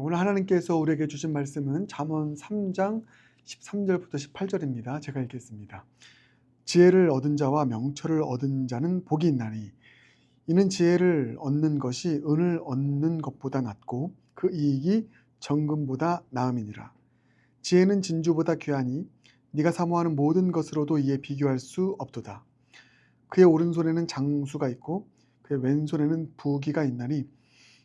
오늘 하나님께서 우리에게 주신 말씀은 잠언 3장 13절부터 18절입니다. 제가 읽겠습니다. 지혜를 얻은 자와 명철을 얻은 자는 복이 있나니 이는 지혜를 얻는 것이 은을 얻는 것보다 낫고 그 이익이 정금보다 나음이니라. 지혜는 진주보다 귀하니 네가 사모하는 모든 것으로도 이에 비교할 수 없도다. 그의 오른손에는 장수가 있고 그의 왼손에는 부귀가 있나니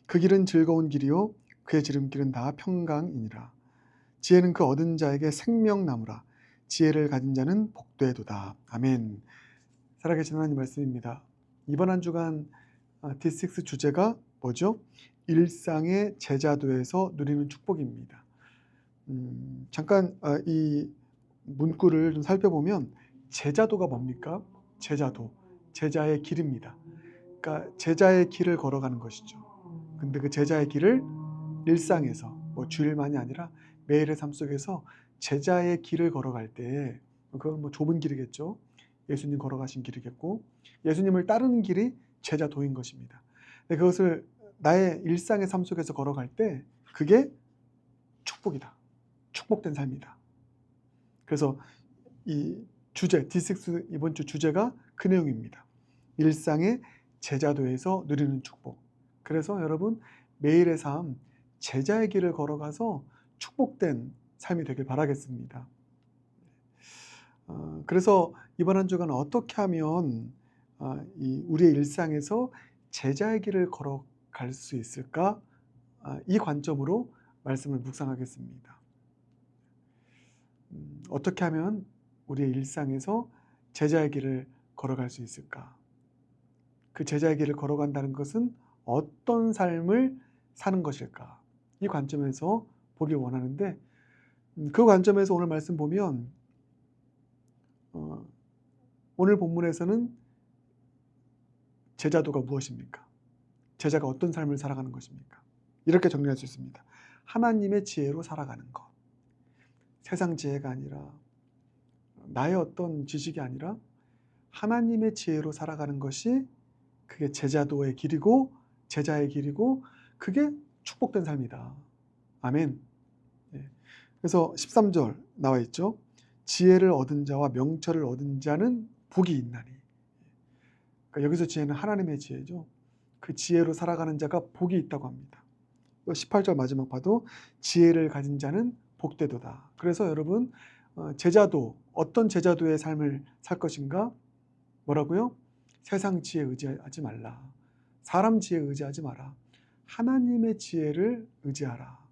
그 길은 즐거운 길이요 그의 지름길은 다 평강이니라. 지혜는 그 얻은 자에게 생명나무라. 지혜를 가진 자는 복되도다. 아멘. 살아계신 하나님 말씀입니다. 이번 한 주간 D6 주제가 뭐죠? 일상의 제자도에서 누리는 축복입니다. 잠깐 이 문구를 좀 살펴보면 제자도가 뭡니까? 제자도, 제자의 길입니다. 그러니까 제자의 길을 걸어가는 것이죠. 근데 그 제자의 길을 일상에서 뭐 주일만이 아니라 매일의 삶 속에서 제자의 길을 걸어갈 때 그건 뭐 좁은 길이겠죠. 예수님 걸어가신 길이겠고 예수님을 따르는 길이 제자도인 것입니다. 근데 그것을 나의 일상의 삶 속에서 걸어갈 때 그게 축복이다. 축복된 삶이다. 그래서 이 주제 D6 이번 주 주제가 그 내용입니다. 일상의 제자도에서 누리는 축복. 그래서 여러분 매일의 삶 제자의 길을 걸어가서 축복된 삶이 되길 바라겠습니다. 그래서 이번 한 주간 어떻게 하면 우리의 일상에서 제자의 길을 걸어갈 수 있을까? 이 관점으로 말씀을 묵상하겠습니다. 어떻게 하면 우리의 일상에서 제자의 길을 걸어갈 수 있을까? 그 제자의 길을 걸어간다는 것은 어떤 삶을 사는 것일까? 이 관점에서 보길 원하는데 그 관점에서 오늘 말씀 보면 오늘 본문에서는 제자도가 무엇입니까? 제자가 어떤 삶을 살아가는 것입니까? 이렇게 정리할 수 있습니다. 하나님의 지혜로 살아가는 것. 세상 지혜가 아니라 나의 어떤 지식이 아니라 하나님의 지혜로 살아가는 것이 그게 제자도의 길이고 제자의 길이고 그게 축복된 삶이다. 아멘. 그래서 13절 나와 있죠. 지혜를 얻은 자와 명철을 얻은 자는 복이 있나니. 그러니까 여기서 지혜는 하나님의 지혜죠. 그 지혜로 살아가는 자가 복이 있다고 합니다. 18절 마지막 봐도 지혜를 가진 자는 복되도다. 그래서 여러분 제자도 어떤 제자도의 삶을 살 것인가? 뭐라고요? 세상 지혜 의지하지 말라. 사람 지혜 의지하지 마라. 하나님의 지혜를 의지하라.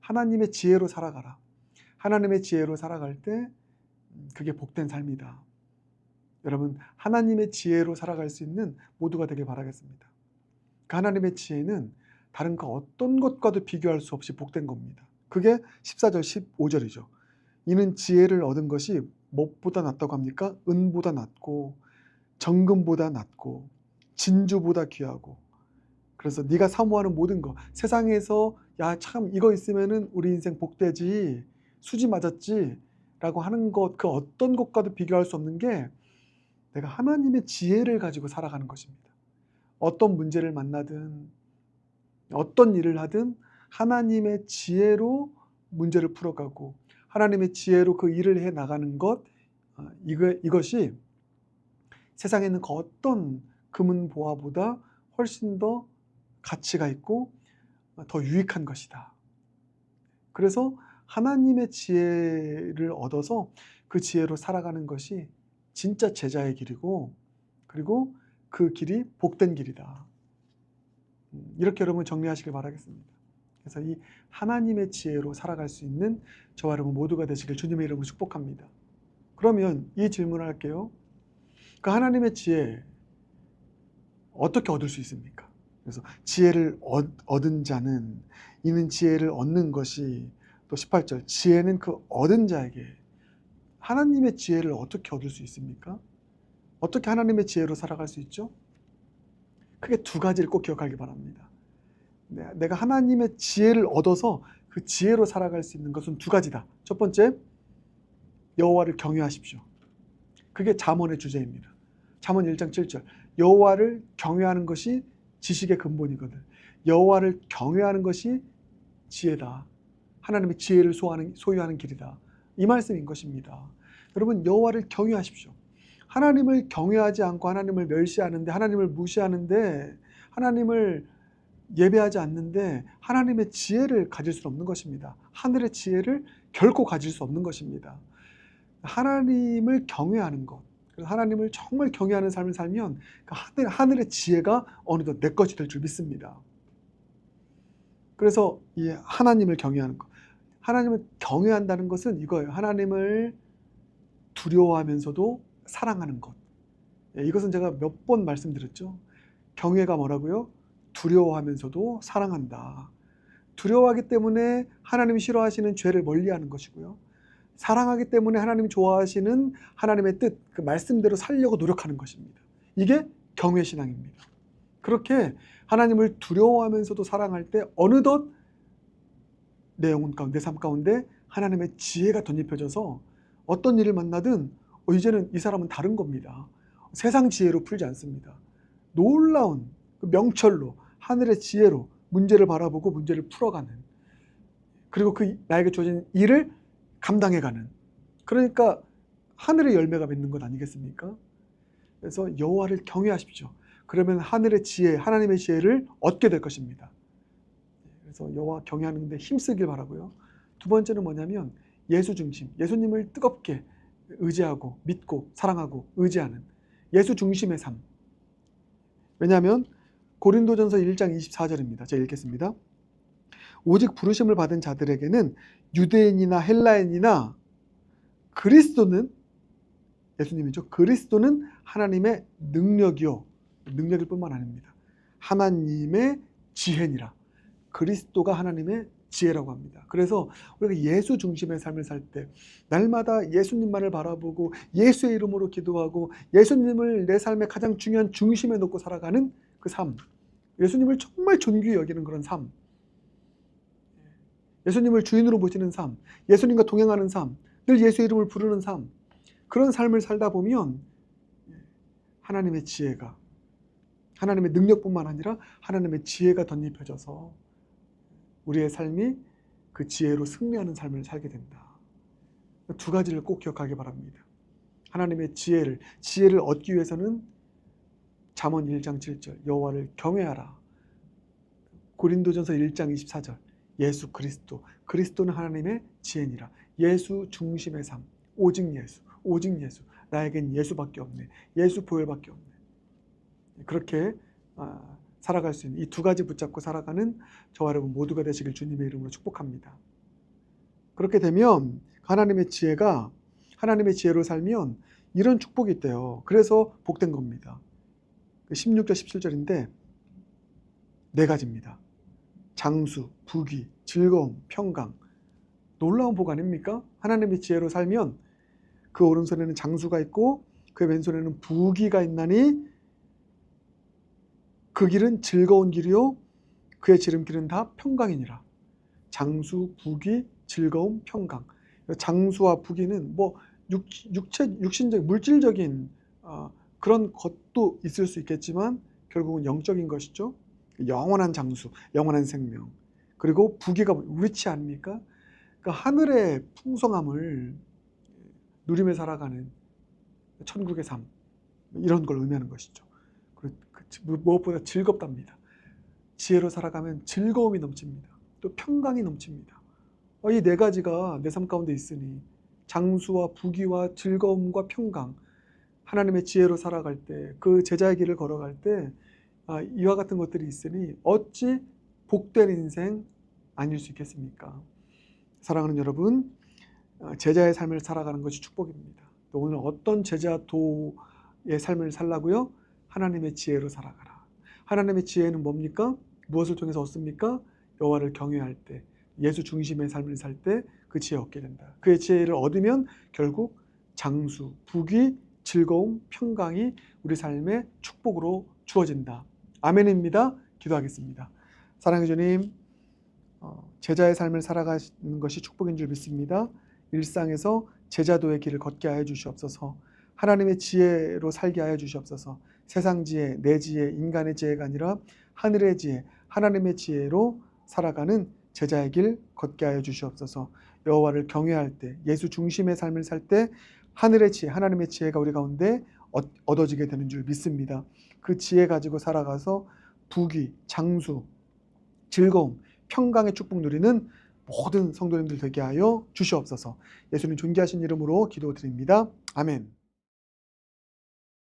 하나님의 지혜로 살아가라. 하나님의 지혜로 살아갈 때 그게 복된 삶이다. 여러분 하나님의 지혜로 살아갈 수 있는 모두가 되길 바라겠습니다. 그 하나님의 지혜는 다른 그 어떤 것과도 비교할 수 없이 복된 겁니다. 그게 14절 15절이죠. 이는 지혜를 얻은 것이 무엇보다 낫다고 합니까? 은보다 낫고 정금보다 낫고 진주보다 귀하고. 그래서 네가 사모하는 모든 거 세상에서 야 참 이거 있으면은 우리 인생 복되지 수지 맞았지 라고 하는 것 그 어떤 것과도 비교할 수 없는 게 내가 하나님의 지혜를 가지고 살아가는 것입니다. 어떤 문제를 만나든 어떤 일을 하든 하나님의 지혜로 문제를 풀어가고 하나님의 지혜로 그 일을 해 나가는 것 이것이 세상에 있는 그 어떤 금은 보화보다 훨씬 더 가치가 있고 더 유익한 것이다. 그래서 하나님의 지혜를 얻어서 그 지혜로 살아가는 것이 진짜 제자의 길이고 그리고 그 길이 복된 길이다. 이렇게 여러분 정리하시길 바라겠습니다. 그래서 이 하나님의 지혜로 살아갈 수 있는 저와 여러분 모두가 되시길 주님의 이름으로 축복합니다. 그러면 이 질문을 할게요. 그 하나님의 지혜 어떻게 얻을 수 있습니까? 그래서 지혜를 얻은 자는 이는 지혜를 얻는 것이 또 18절 지혜는 그 얻은 자에게 하나님의 지혜를 어떻게 얻을 수 있습니까? 어떻게 하나님의 지혜로 살아갈 수 있죠? 크게 두 가지를 꼭 기억하기 바랍니다. 내가 하나님의 지혜를 얻어서 그 지혜로 살아갈 수 있는 것은 두 가지다. 첫 번째, 여호와를 경외하십시오. 그게 잠언의 주제입니다. 잠언 1장 7절 여호와를 경외하는 것이 지식의 근본이거든. 여호와를 경외하는 것이 지혜다. 하나님의 지혜를 소유하는 길이다. 이 말씀인 것입니다. 여러분, 여호와를 경외하십시오. 하나님을 경외하지 않고 하나님을 멸시하는데, 하나님을 무시하는데, 하나님을 예배하지 않는데 하나님의 지혜를 가질 수 없는 것입니다. 하늘의 지혜를 결코 가질 수 없는 것입니다. 하나님을 경외하는 것, 그래서 하나님을 정말 경외하는 삶을 살면 하늘의 지혜가 어느덧 내 것이 될 줄 믿습니다. 그래서 이 하나님을 경외하는 것, 하나님을 경외한다는 것은 이거예요. 하나님을 두려워하면서도 사랑하는 것. 이것은 제가 몇 번 말씀드렸죠. 경외가 뭐라고요? 두려워하면서도 사랑한다. 두려워하기 때문에 하나님이 싫어하시는 죄를 멀리하는 것이고요. 사랑하기 때문에 하나님이 좋아하시는 하나님의 뜻, 그 말씀대로 살려고 노력하는 것입니다. 이게 경외신앙입니다. 그렇게 하나님을 두려워하면서도 사랑할 때 어느덧 내 영혼 가운데, 내 삶 가운데 하나님의 지혜가 덧입혀져서 어떤 일을 만나든 이제는 이 사람은 다른 겁니다. 세상 지혜로 풀지 않습니다. 놀라운 그 명철로, 하늘의 지혜로 문제를 바라보고 문제를 풀어가는, 그리고 그 나에게 주어진 일을 감당해가는, 그러니까 하늘의 열매가 맺는 것 아니겠습니까? 그래서 여호와를 경외하십시오. 그러면 하늘의 지혜, 하나님의 지혜를 얻게 될 것입니다. 그래서 여호와 경외하는 데 힘쓰길 바라고요. 두 번째는 뭐냐면 예수 중심, 예수님을 뜨겁게 의지하고 믿고 사랑하고 의지하는 예수 중심의 삶. 왜냐하면 고린도전서 1장 24절입니다. 제가 읽겠습니다. 오직 부르심을 받은 자들에게는 유대인이나 헬라인이나 그리스도는, 예수님이죠. 그리스도는 하나님의 능력이요. 능력일 뿐만 아닙니다. 하나님의 지혜니라. 그리스도가 하나님의 지혜라고 합니다. 그래서 우리가 예수 중심의 삶을 살 때 날마다 예수님만을 바라보고 예수의 이름으로 기도하고 예수님을 내 삶의 가장 중요한 중심에 놓고 살아가는 그 삶, 예수님을 정말 존귀히 여기는 그런 삶, 예수님을 주인으로 모시는 삶, 예수님과 동행하는 삶, 늘 예수의 이름을 부르는 삶, 그런 삶을 살다 보면 하나님의 지혜가, 하나님의 능력뿐만 아니라 하나님의 지혜가 덧입혀져서 우리의 삶이 그 지혜로 승리하는 삶을 살게 된다. 두 가지를 꼭 기억하기 바랍니다. 하나님의 지혜를 얻기 위해서는 잠언 1장 7절 여호와를 경외하라. 고린도전서 1장 24절 예수 그리스도, 그리스도는 하나님의 지혜니라. 예수 중심의 삶, 오직 예수, 오직 예수. 나에겐 예수밖에 없네. 예수 보혈밖에 없네. 그렇게 살아갈 수 있는 이 두 가지 붙잡고 살아가는 저와 여러분 모두가 되시길 주님의 이름으로 축복합니다. 그렇게 되면 하나님의 지혜로 살면 이런 축복이 있대요. 그래서 복된 겁니다. 16절 17절인데 네 가지입니다. 장수, 부귀, 즐거움, 평강. 놀라운 복 아닙니까? 하나님의 지혜로 살면 그 오른손에는 장수가 있고 그 왼손에는 부귀가 있나니 그 길은 즐거운 길이요 그의 지름길은 다 평강이니라. 장수, 부귀, 즐거움, 평강. 장수와 부귀는 뭐 육신적, 물질적인 그런 것도 있을 수 있겠지만 결국은 영적인 것이죠. 영원한 장수, 영원한 생명. 그리고 부귀가 위치 아닙니까? 그러니까 하늘의 풍성함을 누리며 살아가는 천국의 삶, 이런 걸 의미하는 것이죠. 무엇보다 즐겁답니다. 지혜로 살아가면 즐거움이 넘칩니다. 또 평강이 넘칩니다. 이 네 가지가 내 삶 가운데 있으니 장수와 부귀와 즐거움과 평강, 하나님의 지혜로 살아갈 때, 그 제자의 길을 걸어갈 때 이와 같은 것들이 있으니 어찌 복된 인생 아닐 수 있겠습니까? 사랑하는 여러분, 제자의 삶을 살아가는 것이 축복입니다. 또 오늘 어떤 제자도의 삶을 살라고요? 하나님의 지혜로 살아가라. 하나님의 지혜는 뭡니까? 무엇을 통해서 얻습니까? 여호와를 경외할 때, 예수 중심의 삶을 살 때 그 지혜 얻게 된다. 그의 지혜를 얻으면 결국 장수, 부귀, 즐거움, 평강이 우리 삶의 축복으로 주어진다. 아멘입니다. 기도하겠습니다. 사랑해 주님, 제자의 삶을 살아가는 것이 축복인 줄 믿습니다. 일상에서 제자도의 길을 걷게 하여 주시옵소서. 하나님의 지혜로 살게 하여 주시옵소서. 세상 지혜, 내 지혜, 인간의 지혜가 아니라 하늘의 지혜, 하나님의 지혜로 살아가는 제자의 길 걷게 하여 주시옵소서. 여호와를 경외할 때, 예수 중심의 삶을 살 때 하늘의 지혜, 하나님의 지혜가 우리 가운데 얻어지게 되는 줄 믿습니다. 그 지혜 가지고 살아가서 부귀, 장수, 즐거움, 평강의 축복 누리는 모든 성도님들 되게 하여 주시옵소서. 예수님 존귀하신 이름으로 기도드립니다. 아멘.